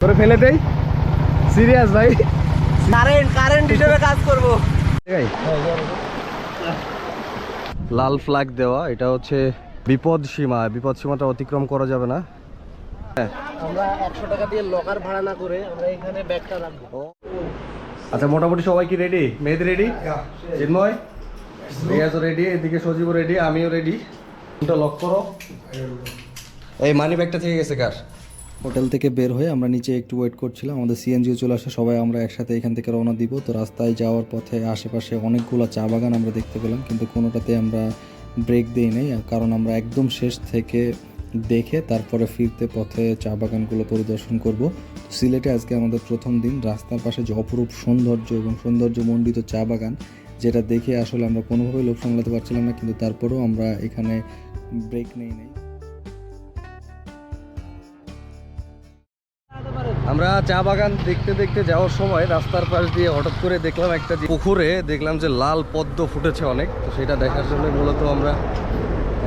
করে ফেলে দেই সিরিয়াস ভাই কারেন্ট হিসেবে কাজ করব। লাল ফ্ল্যাগ দেওয়া, এটা হচ্ছে বিপদ সীমাটা অতিক্রম করা যাবে না। আমরা 100 টাকা দিয়ে লকার ভাড়া না করে আমরা এখানে ব্যাগটা রাখবো। আচ্ছা, মোটামুটি সবাই কি রেডি? মেহেদি রেডি, চিন্ময় রিয়াজ রেডি, এদিকে সজীব রেডি, আমিও রেডি। লক করো। এই মানি ব্যাগটা থেকে গেছে কার? হোটেল থেকে বের হয়ে আমরা নিচে একটু ওয়েট করছিলাম, আমাদের সিএনজিও চলে আসে, সবাই আমরা একসাথে এখান থেকে রওনা দিব। তো রাস্তায় যাওয়ার পথে আশেপাশে অনেকগুলো চা বাগান আমরা দেখতে পেলাম, কিন্তু কোনোটাতে আমরা ব্রেক দিই নাই, কারণ আমরা একদম শেষ থেকে দেখে তারপরে ফিরতে পথে চা বাগানগুলো পরিদর্শন করব। সিলেটে আজকে আমাদের প্রথম দিন। রাস্তার পাশে যে অপরূপ সৌন্দর্য এবং সৌন্দর্যমণ্ডিত চা বাগান, যেটা দেখে আসলে আমরা কোনোভাবেই লোভ সামলাতে পারছিলাম না, কিন্তু তারপরেও আমরা এখানে ব্রেক নেই। আমরা চা বাগান দেখতে দেখতে যাওয়ার সময় রাস্তার পাশ দিয়ে হঠাৎ করে দেখলাম একটা পুকুরে দেখলাম যে লাল পদ্ম ফুটেছে অনেক। তো সেটা দেখার জন্য মূলত আমরা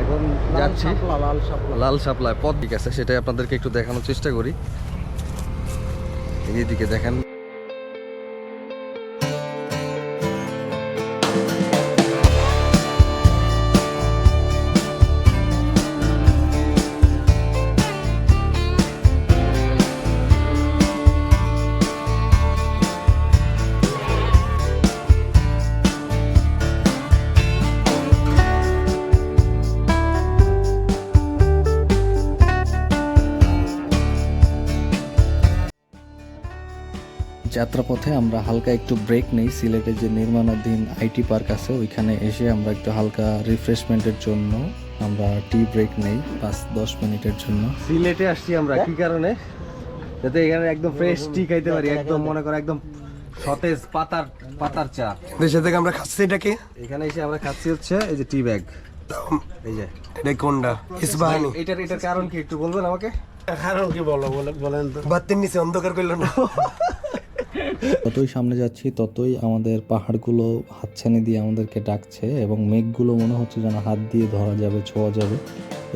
এখন যাচ্ছি। লাল শাপলা পদ্ম, ঠিক আছে, সেটাই আপনাদেরকে একটু দেখানোর চেষ্টা করি। এইদিকে দেখেন, যাত্রাপথে আমরা হালকা একটু ব্রেক নেই। সিলেটে যে নির্মাণাধীন আইটি পার্ক আছে ওইখানে এসে আমরা একটু হালকা রিফ্রেশমেন্টের জন্য আমরা টি ব্রেক নেই 5-10 মিনিটের জন্য। সিলেটে আসছি আমরা কি কারণে? যাতে এখানে একদম ফ্রেশ টি খাইতে পারি, একদম মনে করো একদম সতেজ পাতার চা। দেশে থেকে আমরা খাচ্ছি এটাকে, এখানে এসে আমরা খাচ্ছি হচ্ছে এই যে টি ব্যাগ। এই যে এটা কোনটা ইসবাহানি, এটার কারণ কি একটু বলবেন আমাকে? কারণ কি বলেন তো। বাতির নিচে অন্ধকার করলো না। যতই সামনে যাচ্ছি ততই আমাদের পাহাড়গুলো হাতছানি দিয়ে আমাদেরকে ডাকছে এবং মেঘগুলো মনে হচ্ছে যেন হাত দিয়ে ধরা যাবে, ছোঁয়া যাবে,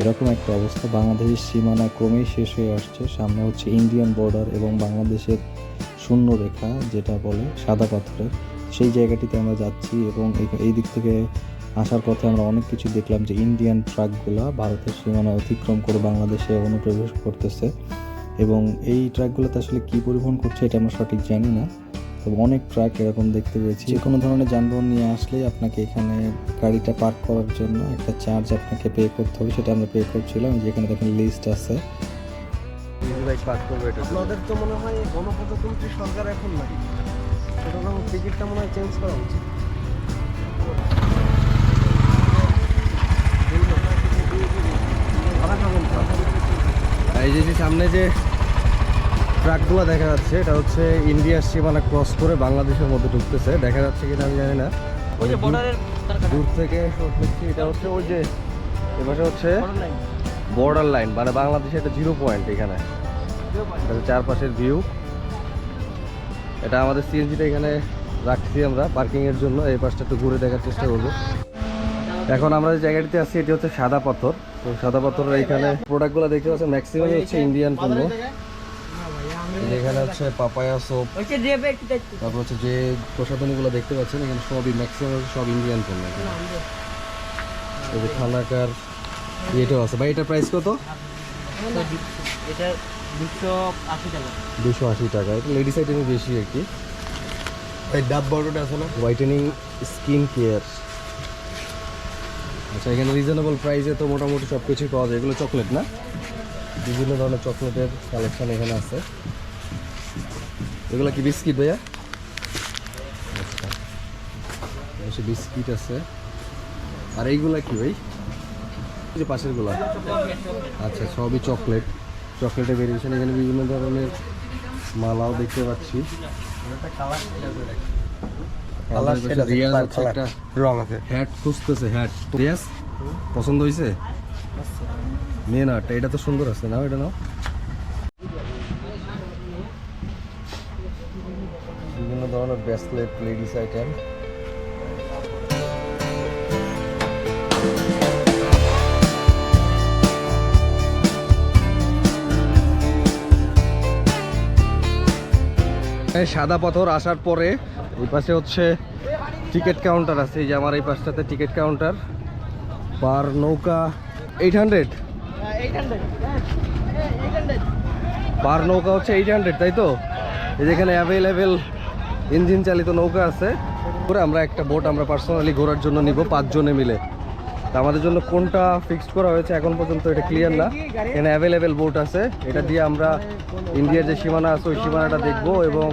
এরকম একটা অবস্থা। বাংলাদেশের সীমানা ক্রমেই শেষ হয়ে আসছে, সামনে হচ্ছে ইন্ডিয়ান বর্ডার এবং বাংলাদেশের শূন্য রেখা যেটা বলে সাদা পাথরের, সেই জায়গাটিতে আমরা যাচ্ছি। এবং এই দিক থেকে আসার পথে আমরা অনেক কিছু দেখলাম যে ইন্ডিয়ান ট্রাকগুলা ভারতের সীমানা অতিক্রম করে বাংলাদেশে অনুপ্রবেশ করতেছে, এবং এই ট্রাকগুলোতে আসলে কি পরিবহন করছে এটা আমরা সঠিক জানি না, তবে অনেক ট্রাক এরকম দেখতে পেয়েছি। যে কোনো ধরনের যানবাহন নিয়ে আসলেই আপনাকে এখানে গাড়িটা পার্ক করার জন্য একটা চার্জ আপনাকে পে করতে হবে, সেটা আমরা পে করছিলাম। যেখানে দেখেন লিস্ট আছে। আপনাদের তো মনে হয় গণপ্রজাতন্ত্রী সরকার এখন নাই, সুতরাং টিকিটটা মনে হয় চেঞ্জ করা উচিত। এই যে সামনে যে ট্রাকগুলো দেখা যাচ্ছে এটা হচ্ছে ইন্ডিয়ার সীমানা ক্রস করে বাংলাদেশের মধ্যে ঢুকতেছে। দেখা যাচ্ছে কিনা আমি জানি না, দূর থেকে দেখছি এটা হচ্ছে ওই যে এপাশে হচ্ছে বর্ডার লাইন, মানে বাংলাদেশের একটা 0 পয়েন্ট। এখানে চারপাশের ভিউ, এটা আমাদের সিএনজিটা এখানে রাখছি আমরা পার্কিং এর জন্য। এই পাশটা একটু ঘুরে দেখার চেষ্টা করবো। এখন আমরা যে জায়গাটিতে আছি এটি হচ্ছে সাদা পাথর। তো সাদা পাথরের এখানে প্রোডাক্টগুলো দেখতে পাচ্ছেন ম্যাক্সিমাম হচ্ছে ইন্ডিয়ান পণ্য। এখানে হচ্ছে পাপায়া সোপ, তারপর হচ্ছে যে প্রসাধনীগুলো দেখতে পাচ্ছেন এখানে সবই ম্যাক্সিমাম সব ইন্ডিয়ান পণ্য। এই যে খানাকার এটাও আছে। ভাই এটার প্রাইস কত? এটা 280 টাকা। 280 টাকা। এটা লেডিস আইটেমে বেশি আর কি। এই ডাব বড়টা আছে না, হোয়াইটেনিং স্কিন কেয়ার। আচ্ছা, এখানে রিজনেবল প্রাইসে তো মোটামুটি সব কিছুই পাওয়া যায়। এগুলো চকলেট না, বিভিন্ন ধরনের চকলেটের কালেকশন এখানে আছে। এগুলো কি বিস্কিট ভাইয়া? আচ্ছা, বিস্কিট আছে। আর এইগুলা কি ভাই? যে পাশেরগুলা? আচ্ছা, সবই চকলেটের ভেরিয়েশন। এখানে বিভিন্ন ধরনের মালাও দেখতে পাচ্ছি। রং আছে। হ্যাট খুঁজতেছে, হ্যাট। রিয়াজ পছন্দ হয়েছে? নিয়ে না, এটা তো সুন্দর আছে, নাও এটা নাও। বিভিন্ন ধরনের ব্রেসলেট, লেডিস আইটেম। এই সাদা পাথর আসার পরে এই পাশে হচ্ছে টিকিট কাউন্টার আছে। এই যে আমার এই পাশটাতে টিকিট কাউন্টার। পার নৌকা 800, পার নৌকা হচ্ছে 800, তাই তো? এই যেখানে অ্যাভেলেবেল ইঞ্জিন চালিত নৌকা আছে। পরে আমরা একটা বোট আমরা পার্সোনালি ঘোরার জন্য নিব 5 জনে মিলে। তা আমাদের জন্য কোনটা ফিক্সড করা হয়েছে এখন পর্যন্ত এটা ক্লিয়ার না। এখানে অ্যাভেলেবেল বোট আছে, এটা দিয়ে আমরা ইন্ডিয়ার যে সীমানা আছে ওই সীমানাটা দেখবো এবং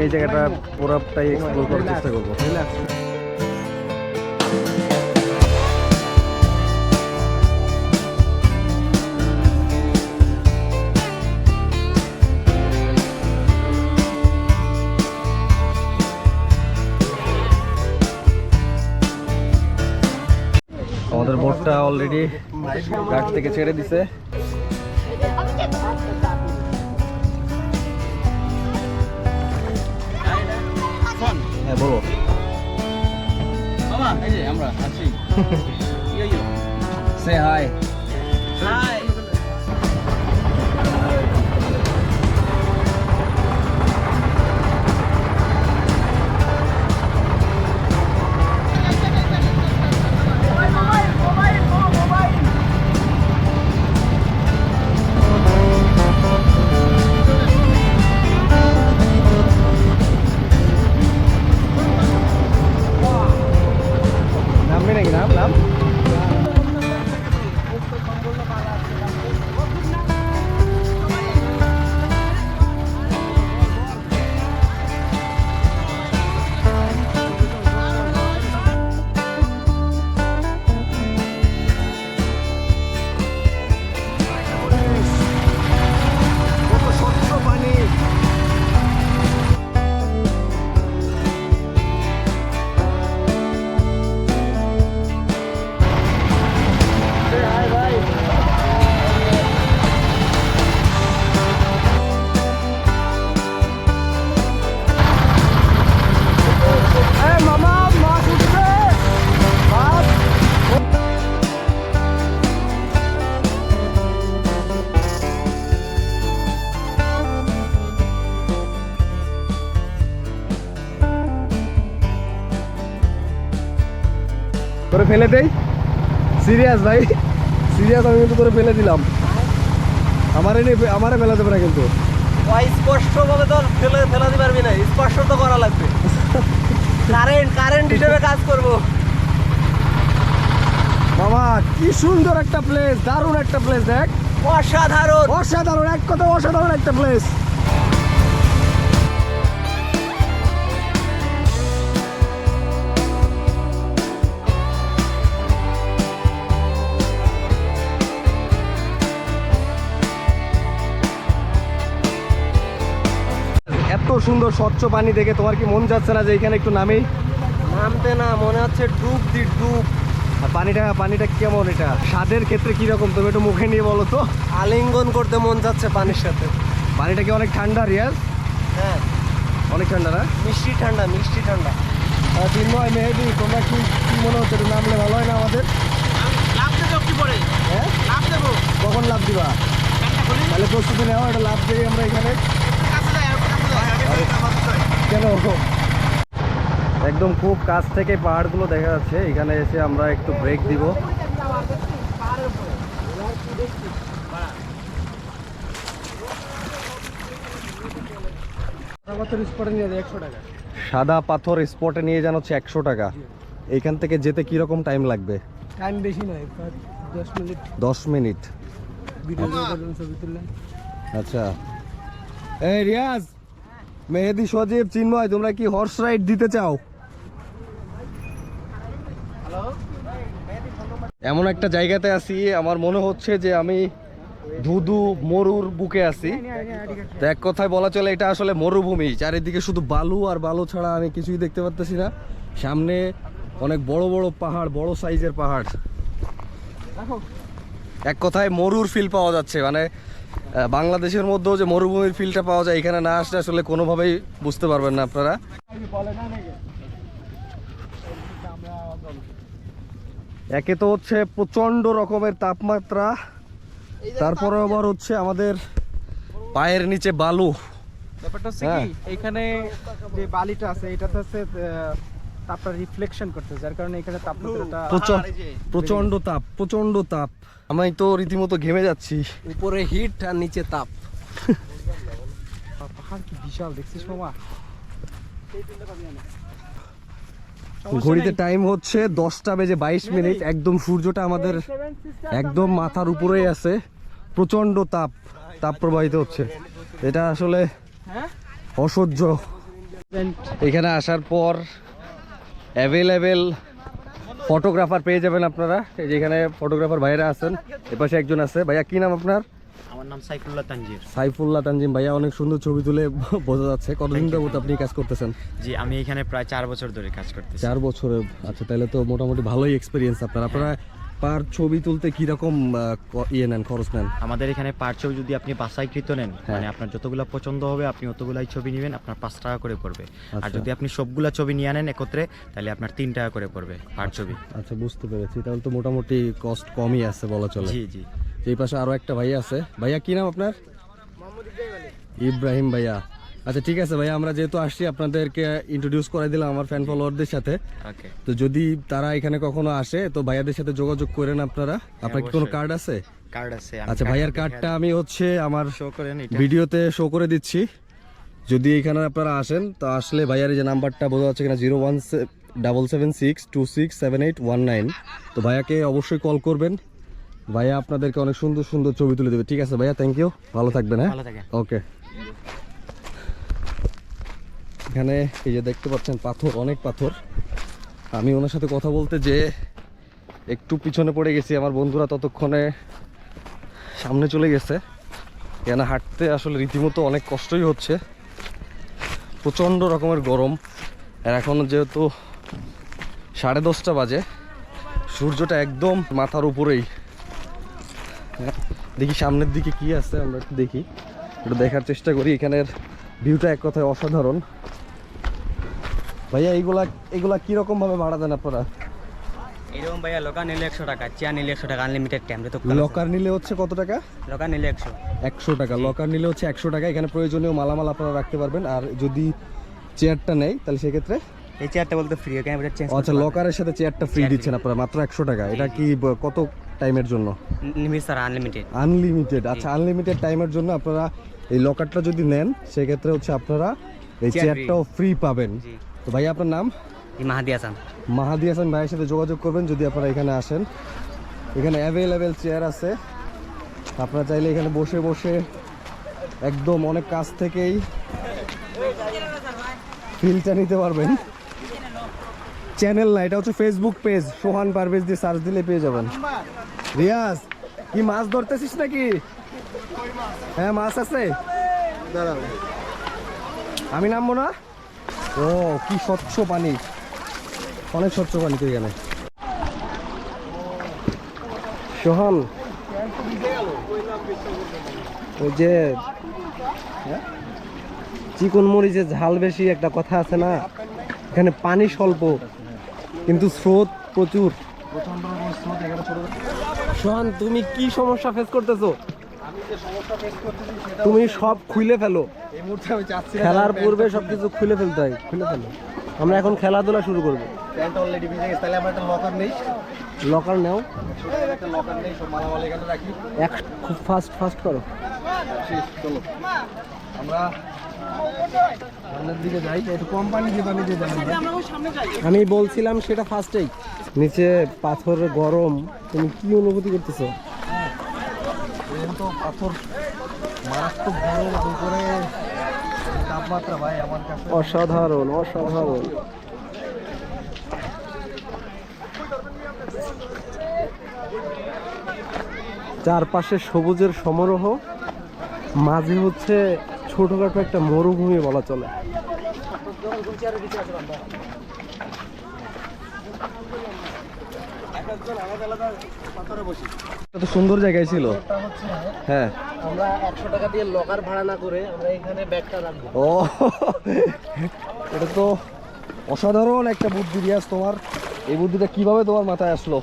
এই জায়গাটা পুরোটাই এক্সপ্লোর করার চেষ্টা করবো। আমাদের বোটটা অলরেডি ঘাট থেকে ছেড়ে দিছে। হ্যাঁ বলো। বাবা এই যে আমরা আছি। সে হাই। হাই। নামবি নাকি? নাম নাম তোরে ফেলে দেই? সিরিয়াস ভাই, সিরিয়াস, আমি কিন্তু তোরে ফেলে দিলাম। আমারে ফেলা যাবে না কিন্তু। স্পষ্ট ভাবে তো ফেলা দিতে পারবি না, স্পষ্ট তো করা লাগবে। কারেন্ট হিসেবে কাজ করব। বাবা কি সুন্দর একটা প্লেস, দারুণ একটা প্লেস। দেখ, অসাধারণ অসাধারণ, এক কথা অসাধারণ একটা প্লেস। এত সুন্দর স্বচ্ছ পানি দেখে তোমার কি মন যাচ্ছে না যে এখানে একটু নামি? নামতে না, মনে হচ্ছে ডুব দি ডুব। আর পানিটা কেমন, এটা স্বাদের ক্ষেত্রে কি রকম তুমি একটু মুখে নিয়ে বলো তো। আলিঙ্গন করতে মন যাচ্ছে পানির সাথে। পানিটা কি অনেক ঠান্ডা রিয়াজ? হ্যাঁ, অনেক ঠান্ডা না? মিষ্টি ঠান্ডা, মিষ্টি ঠান্ডা। চিন্ময়, মেহেদি, তোমরা কি মনে হচ্ছে একটু নামলে ভালো হয় না আমাদের? লাভ দেবো কি পরে? হ্যাঁ, লাভ দেবো। কখন লাভ দিবা? তাহলে প্রস্তুতি নেওয়া, এটা লাভ দিই আমরা এখানে। কেন? একদম খুব কাছ থেকে পাহাড়গুলো দেখা যাচ্ছে। এখানে এসে আমরা একটু ব্রেক দিব। সাদা পাথর স্পটে নিয়ে যান হচ্ছে 100 টাকা। এইখান থেকে যেতে কিরকম টাইম লাগবে? টাইম বেশি নয়, 10 মিনিট। 10 মিনিট। আচ্ছা, এই রিয়াজ, মেহেদি, সজীব, চিন্ময়, তোমরা কি হর্স রাইড দিতে চাও? এমন একটা জায়গাতে আছি, আমার মনে হচ্ছে যে আমি ধুধু মরুর বুকে আছি। তো এক কথায় বলা চলে এটা আসলে মরুভূমি। চারিদিকে শুধু বালু আর বালু ছাড়া আমি কিছুই দেখতে পাচ্ছি না। সামনে অনেক বড় বড় পাহাড়, বড় সাইজের পাহাড়। এক কথায় মরুর ফিল পাওয়া যাচ্ছে। মানে বাংলাদেশের মধ্যেও যে মরুভূমির ফিলটা পাওয়া যায়, এখানে না আসলে আসলে কোনোভাবেই বুঝতে পারবেন না আপনারা। একে তো হচ্ছে প্রচন্ড রকমের তাপমাত্রা, তারপরে আবার হচ্ছে আমাদের পায়ের নিচে বালু, ব্যাপারটা হচ্ছে হ্যাঁ। কি এইখানে যে বালিটা আছে এটাতে হচ্ছে তাপটা রিফ্লেকশন করতে, যার কারণে এখানে তাপমাত্রাটা প্রচন্ড তাপ, প্রচন্ড তাপ। আমি তো রীতিমতো ঘেমে যাচ্ছি। উপরে হিট আর নিচে তাপ। পাহাড় কি বিশাল দেখছিস মামা। ঘড়িতে টাইম হচ্ছে 10:22। একদম সূর্যটা আমাদের একদম মাথার উপরেই আছে। প্রচন্ড তাপ প্রবাহিত হচ্ছে, এটা আসলে অসহ্য। এখানে আসার পর অ্যাভেলেবেল ফটোগ্রাফার পেয়ে যাবেন আপনারা। এই যে এখানে ফটোগ্রাফার ভাইরা আছেন, এপাশে একজন আছে। ভাইয়া কি নাম আপনার? আমার নাম সাইফুল্লাহ তানজির। সাইফুল্লাহ তানজিম ভাইয়া, অনেক সুন্দর ছবি তুলে বোঝা যাচ্ছে। কতদিন যাবত আপনি কাজ করতেছেন? জি, আমি এখানে প্রায় 4 বছর ধরে কাজ করতেছি। 4 বছরে? আচ্ছা, তাহলে তো মোটামুটি ভালোই এক্সপিরিয়েন্স আপনার। আপনারা পার ছবি তুলতে কিরকম নেন, খরচ নেন? আমাদের এখানে পার ছবি যদি আপনি বাছাইকৃত নেন, মানে আপনার যতগুলা পছন্দ হবে আপনি অতগুলাই ছবি নেবেন, আপনার 5 টাকা করে পড়বে। আর যদি আপনি সবগুলা ছবি নিয়ে আনেন একত্রে, তাহলে আপনার 3 টাকা করে পড়বে পার ছবি। আচ্ছা, বুঝতে পেরেছি। তাহলে তো মোটামুটি কস্ট কমই আছে বলা চলে। জি জি। এই পাশে আরো একটা ভাইয়া আছে। ভাইয়া কি নাম আপনার? ইব্রাহিম ভাইয়া। আচ্ছা, ঠিক আছে ভাইয়া, আমরা যেহেতু আসছি আপনাদেরকে ইন্ট্রোডিউস করে দিলাম আমার ফ্যান ফলোয়ারদের সাথে। ওকে। তো যদি তারা এখানে কখনো আসে তো ভাইয়াদের সাথে যোগাযোগ করেন আপনারা। আপনার কি কোনো অবশ্যই। কার্ড আছে? কার্ড আছে। আচ্ছা, ভাইয়ার কার্ডটা আমি হচ্ছে আমার শো করেন এটা। ভিডিওতে শো করে দিচ্ছি। যদি এখানে আপনারা আসেন তো আসলে ভাইয়ার এই যে নাম্বারটা বোঝা যাচ্ছে কিনা, 01776267819। তো ভাইয়াকে অবশ্যই কল করবেন, ভাইয়া আপনাদেরকে অনেক সুন্দর সুন্দর ছবি তুলে দেবে। ঠিক আছে ভাইয়া, থ্যাংক ইউ, ভালো থাকবেন। হ্যাঁ, ভালো থাকেন। ওকে। এখানে এই যে দেখতে পাচ্ছেন পাথর, অনেক পাথর। আমি ওনার সাথে কথা বলতে যে একটু পিছনে পড়ে গেছি, আমার বন্ধুরা ততক্ষণে সামনে চলে গেছে। এখানে হাঁটতে আসলে রীতিমতো অনেক কষ্টই হচ্ছে, প্রচণ্ড রকমের গরম। আর এখন যেহেতু 10:30 বাজে, সূর্যটা একদম মাথার উপরেই। দেখি সামনের দিকে কি আছে, আমরা একটু দেখি, একটু দেখার চেষ্টা করি। এখানের ভিউটা এক কথায় অসাধারণ। ভাইয়া এইগুলা কিরকম ভাবে ভাড়া দেন আপনারা? এরকম ভাইয়া লকার নিলে 100 টাকা, চেয়ার নিলে 100 টাকা, আনলিমিটেড টাইম রে। তো লকার নিলে হচ্ছে কত টাকা? লকার নিলে 100। 100 টাকা। লকার নিলে হচ্ছে 100 টাকা। এখানে প্রয়োজনীয় মালামাল আপনারা রাখতে পারবেন। আর যদি চেয়ারটা নেই তাহলে সেক্ষেত্রে এই চেয়ারটা বলতে ফ্রি, ক্যামেরা চেঞ্জ। আচ্ছা, লকারের সাথে চেয়ারটা ফ্রি দিচ্ছেন আপনারা মাত্র 100 টাকা। এটা কি কত টাইমের জন্য? Limit sir unlimited. আনলিমিটেড। আচ্ছা, আনলিমিটেড টাইমের জন্য আপনারা এই লকারটা যদি নেন সেক্ষেত্রে হচ্ছে আপনারা এই চেয়ার চেয়ারটাও ফ্রি পাবেন। জি। তো ভাই আপনার নাম? মাহাদি হাসান। মাহাদি হাসান ভাইয়ের সাথে যোগাযোগ করবেন যদি আপনারা এখানে আসেন। এখানে অ্যাভেলেবেল চেয়ার আছে, আপনারা চাইলে এখানে বসে বসে একদম অনেক কাছ থেকেই ফিলটা নিতে পারবেন। চ্যানেল না, এটা হচ্ছে ফেসবুক পেজ, সোহান পারভেজ দিয়ে সার্চ দিলে পেয়ে যাবেন। রিয়াজ, কি মাছ ধরতেছিস নাকি? হ্যাঁ, মাছ আছে। দাঁড়াও, আমি নামবো না? ও, কি স্বচ্ছ পানি, অনেক স্বচ্ছ পানি তো এখানে। সোহান, ওই যে চিকন মরিচের ঝাল বেশি একটা কথা আছে না, এখানে পানি স্বল্প কিন্তু স্রোত প্রচুর। সোহান, তুমি কি সমস্যা ফেস করতেছো? তুমি সব খুলে ফেলো এই মুহূর্তে। আমি চাচ্ছি খেলার পূর্বে সবকিছু খুলে ফেলতে হয়, খুলে ফেলো। আমরা এখন খেলাধুলা শুরু করবো। প্যান্ট অলরেডি ভিজে গেছে, তাহলে আমরা একটা লকার নেই। লকার নাও, একটা লকার নেই, সব মালামাল এখানে রাখি। খুব ফাস্ট করো। চলো আমরা সামনের দিকে যাই, একটু কোম্পানি যে পানি দিয়ে যাই। আমি বলছিলাম সেটা ফার্স্টেই। নিচে পাথর গরম, তুমি কি অনুভূতি করতেছো? তো পাথর মারাত্মক গরম, উপরে তাপমাত্রা ভাই আমার কাছে অসাধারণ, অসাধারণ। চারপাশে সবুজের সমারোহ, মাঝে হচ্ছে ছোটখাটো একটা মরুভূমি বলা চলে। তো সুন্দর জায়গায় ছিল। হ্যাঁ, আমরা 100 টাকা দিয়ে লকার ভাড়া না করে আমরা এখানে ব্যাগটা রাখবো। ও, এটা তো অসাধারণ একটা বুদ্ধি রিয়াজ তোমার। এই বুদ্ধিটা কিভাবে তোমার মাথায় আসলো?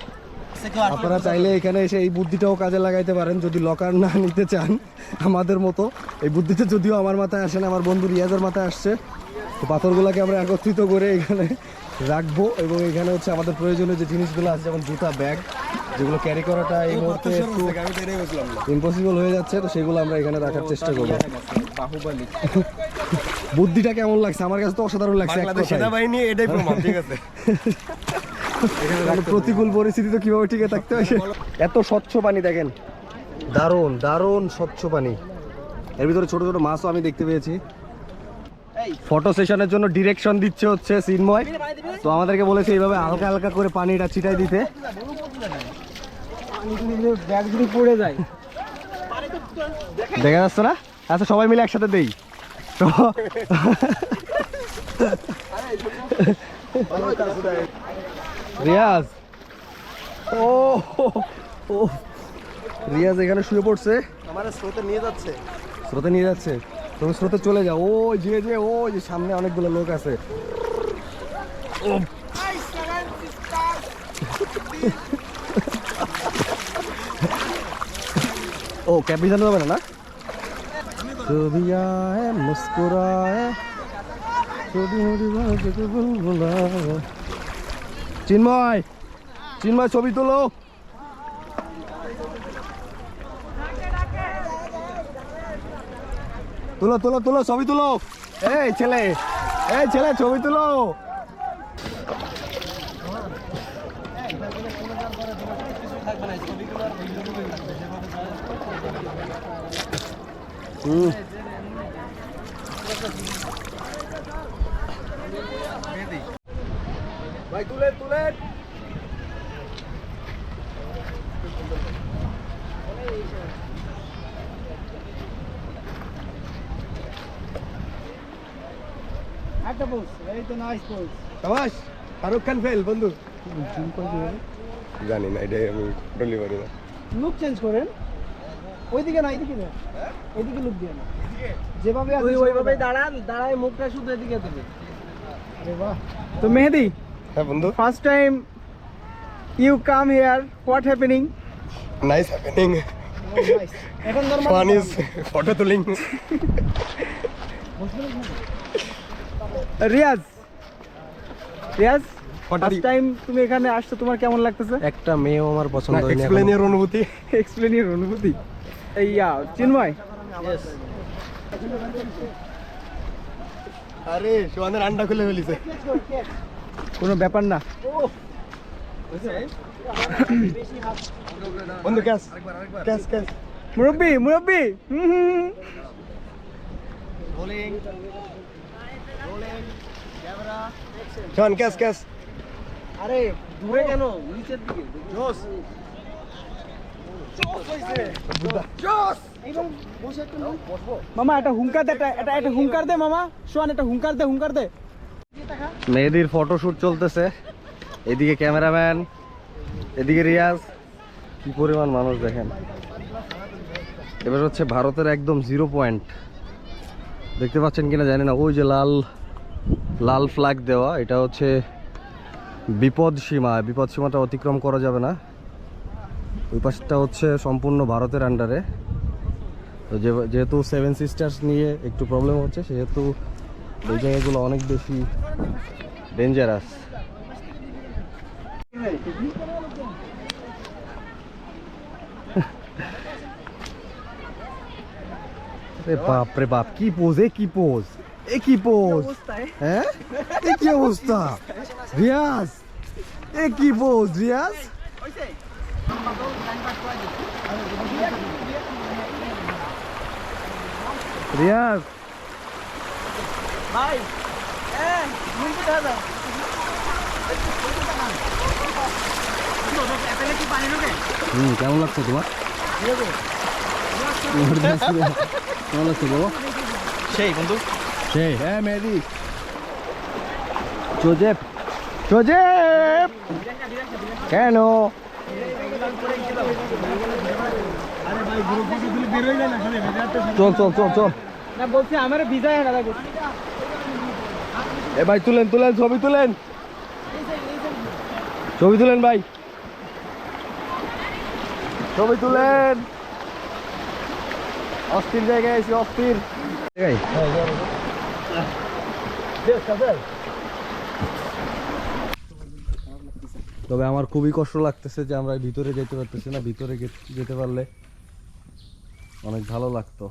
আপনারা চাইলে এখানে এসে এই বুদ্ধিটাও কাজে লাগাইতে পারেন যদি লকার না নিতে চান আমাদের মতো। এই বুদ্ধিটা যদিও আমার মাথায় আসে না, আমার বন্ধু রিয়াজের মাথায় আসছে। তো পাথরগুলোকে আমরা একত্রিত করে এখানে রাখবো এবং এখানে হচ্ছে আমাদের প্রয়োজনীয় যে জিনিসগুলো আছে যেমন জুতা, ব্যাগ, যেগুলো ক্যারি করাটা এই মুহূর্তে একটু ইম্পসিবল হয়ে যাচ্ছে, তো সেগুলো আমরা এখানে রাখার চেষ্টা করবো। বাহুবলী বুদ্ধিটা কেমন লাগছে? আমার কাছে তো অসাধারণ লাগছে। বাংলাদেশ সেনাবাহিনী এটাই প্রমাণ, ঠিক আছে। প্রতিকূল পরিস্থিতি তো কিভাবে টিকে থাকতে হয়। এত স্বচ্ছ পানি দেখেন, দারুণ দারুণ স্বচ্ছ পানি। এর ভিতরে ছোট ছোট মাছও আমি দেখতে পেয়েছি। ফটো সেশনের জন্য ডিরেকশন দিচ্ছে হচ্ছে চিন্ময়, তো আমাদেরকে বলেছে এইভাবে হালকা হালকা করে পানিটা ছিটাই দিতে। ব্যাগ যদি পড়ে যায় দেখা যাচ্ছে না? আচ্ছা সবাই মিলে একসাথে দেই। রিয়াজ, ও ও রিয়াজ এখানে শুয়ে পড়ছে। আমার স্রোতে নিয়ে যাচ্ছে। স্রোতে নিয়ে যাচ্ছে, তুমি স্রোতে চলে যাও। ও যে ও যে সামনে অনেকগুলো লোক আছে। ও ক্যাপ ভিজানো যাবে না? ছবি আয়ে মুস্কুরায়ে ছবি চিন্ময়, চিন্ময় ছবি তোলো। তুলো তুলো তুলো ছবি তুলো। এই ছেলে ছবি তুলো। ভাই তুলেন তুলেন। একটা পোজ, এই তো নাইস পোজ। সাবাস, শাহরুখ খান ফেল বন্ধু। জানি না, এটাই আমি ডলি পারি না। লুক চেঞ্জ করেন, ওইদিকে না এইদিকে না, এইদিকে লুক দিয়ে না, যেভাবে আছে ওইভাবেই দাঁড়ান। দাঁড়ায় মুখটা শুধু এদিকে দেবে। আরে বাহ। তো মেহেদি, হ্যাঁ বন্ধু, first time you come here, what happening? Nice happening. এখন ফান ইজ ফটো তুলিং। রিয়াজ, ফার্স্ট টাইম তুমি এখানে আসছো, তোমার কেমন লাগতেছে? একটা মেয়েও আমার পছন্দ হয়নি। এক্সপ্লেনের অনুভূতি, এক্সপ্লেনের অনুভূতি। ইয়া চিন্ময়, আরে সোহানের আন্ডা খুলে ফেলিছে। কোনো ব্যাপার না। বন্ধু ক্যাশ ক্যাশ ক্যাশ। মুরব্বি মুরব্বি, সোহান ক্যাশ ক্যাশ। আরে দূরে কেন, নিচের দিকে। জোস মামা, একটা হুঙ্কার দে, একটা হুঙ্কার দে মামা। সোহান একটা হুঙ্কার দে। মেহেদির ফটোশুট চলতেছে, এদিকে ক্যামেরাম্যান, এদিকে রিয়াজ। কি পরিমাণ মানুষ দেখেন। এবার হচ্ছে ভারতের একদম 0 পয়েন্ট, দেখতে পাচ্ছেন কিনা জানি না, ওই যে লাল লাল ফ্ল্যাগ দেওয়া, এটা হচ্ছে বিপদ সীমা। বিপদ সীমাটা অতিক্রম করা যাবে না। ওই পাশটা হচ্ছে সম্পূর্ণ ভারতের আন্ডারে। তো যেহেতু 7 সিস্টার্স নিয়ে একটু প্রবলেম হচ্ছে, সেহেতু এই জায়গাগুলো অনেক বেশি ডেঞ্জারাস। বাপ রে বাপ, কি পোজ, কি পোজ, কি পোজ, হ্যাঁ কি অবস্থা রিয়াজ, কি পোজ রিয়াজ। রিয়াজ ভাই, কেমন লাগছে তোমার? কেমন লাগছে বলো? সেই বন্ধু, সেই। হ্যাঁ মেহেদি, জোজেফ জোজেফ কেন? চল চল চল চল। না বলছি আমার ভিজা না লাগবে। এ ভাই তুলেন তুলেন, ছবি তুলেন, ছবি তুলেন ভাই। ছবি তুলেন। অস্থির জায়গায় এসে অস্থির তবে আমার খুবই কষ্ট লাগতেছে যে আমরা ভিতরে যেতে পারতেছি না। ভিতরে যেতে পারলে অনেক ভালো লাগতো।